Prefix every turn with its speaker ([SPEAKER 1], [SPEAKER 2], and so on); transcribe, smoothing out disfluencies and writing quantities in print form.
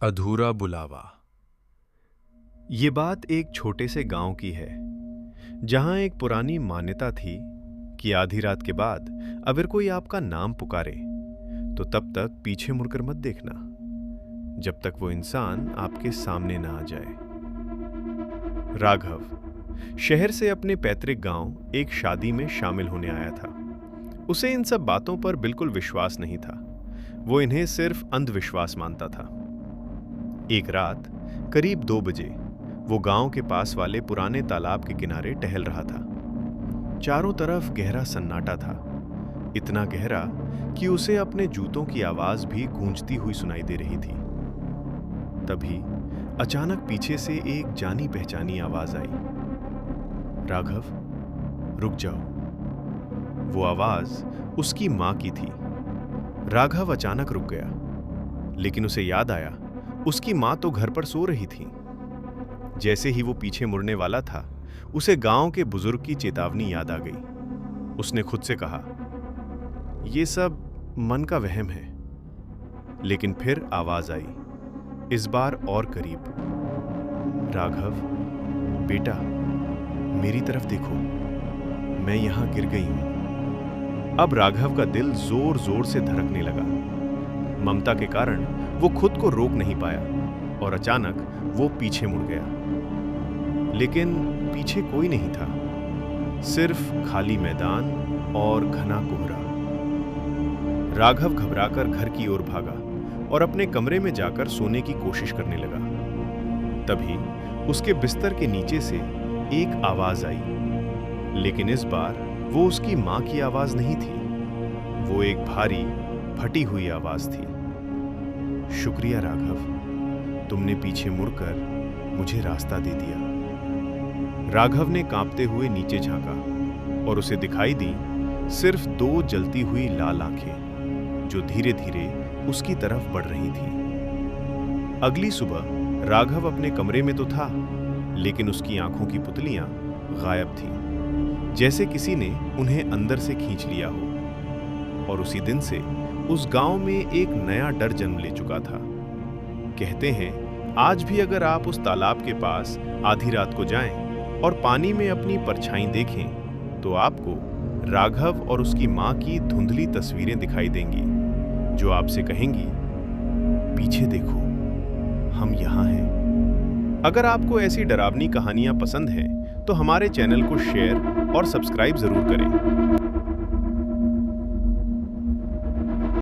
[SPEAKER 1] अधूरा बुलावा। ये बात एक छोटे से गांव की है, जहां एक पुरानी मान्यता थी कि आधी रात के बाद अगर कोई आपका नाम पुकारे तो तब तक पीछे मुड़कर मत देखना, जब तक वो इंसान आपके सामने ना आ जाए। राघव शहर से अपने पैतृक गांव एक शादी में शामिल होने आया था। उसे इन सब बातों पर बिल्कुल विश्वास नहीं था। वो इन्हें सिर्फ अंधविश्वास मानता था। एक रात करीब 2 बजे वो गांव के पास वाले पुराने तालाब के किनारे टहल रहा था। चारों तरफ गहरा सन्नाटा था, इतना गहरा कि उसे अपने जूतों की आवाज भी गूंजती हुई सुनाई दे रही थी। तभी अचानक पीछे से एक जानी पहचानी आवाज आई, राघव, रुक जाओ। वो आवाज उसकी मां की थी। राघव अचानक रुक गया, लेकिन उसे याद आया उसकी मां तो घर पर सो रही थी। जैसे ही वो पीछे मुड़ने वाला था, उसे गांव के बुजुर्ग की चेतावनी याद आ गई। उसने खुद से कहा, ये सब मन का वहम है। लेकिन फिर आवाज आई, इस बार और करीब, राघव बेटा, मेरी तरफ देखो, मैं यहां गिर गई हूं। अब राघव का दिल जोर जोर से धड़कने लगा। ममता के कारण वो खुद को रोक नहीं पाया और अचानक वो पीछे मुड़ गया। लेकिन पीछे कोई नहीं था, सिर्फ खाली मैदान और घना कोहरा। राघव घबराकर घर की ओर भागा और अपने कमरे में जाकर सोने की कोशिश करने लगा। तभी उसके बिस्तर के नीचे से एक आवाज आई, लेकिन इस बार वो उसकी मां की आवाज नहीं थी। वो एक भारी फटी हुई आवाज थी। शुक्रिया राघव, तुमने पीछे मुड़कर मुझे रास्ता दे दिया। राघव ने कांपते हुए नीचे झांका और उसे दिखाई दी सिर्फ 2 जलती हुई लाल आंखें, जो धीरे धीरे उसकी तरफ बढ़ रही थी। अगली सुबह राघव अपने कमरे में तो था, लेकिन उसकी आंखों की पुतलियां गायब थीं, जैसे किसी ने उन्हें अंदर से खींच लिया हो। और उसी दिन से उस गांव में एक नया डर जन्म ले चुका था। कहते हैं, आज भी अगर आप उस तालाब के पास आधी रात को जाएं और पानी में अपनी परछाई देखें, तो आपको राघव और उसकी मां की धुंधली तस्वीरें दिखाई देंगी, जो आपसे कहेंगी, पीछे देखो, हम यहां हैं। अगर आपको ऐसी डरावनी कहानियां पसंद हैं, तो हमारे चैनल को शेयर और सब्सक्राइब जरूर करें।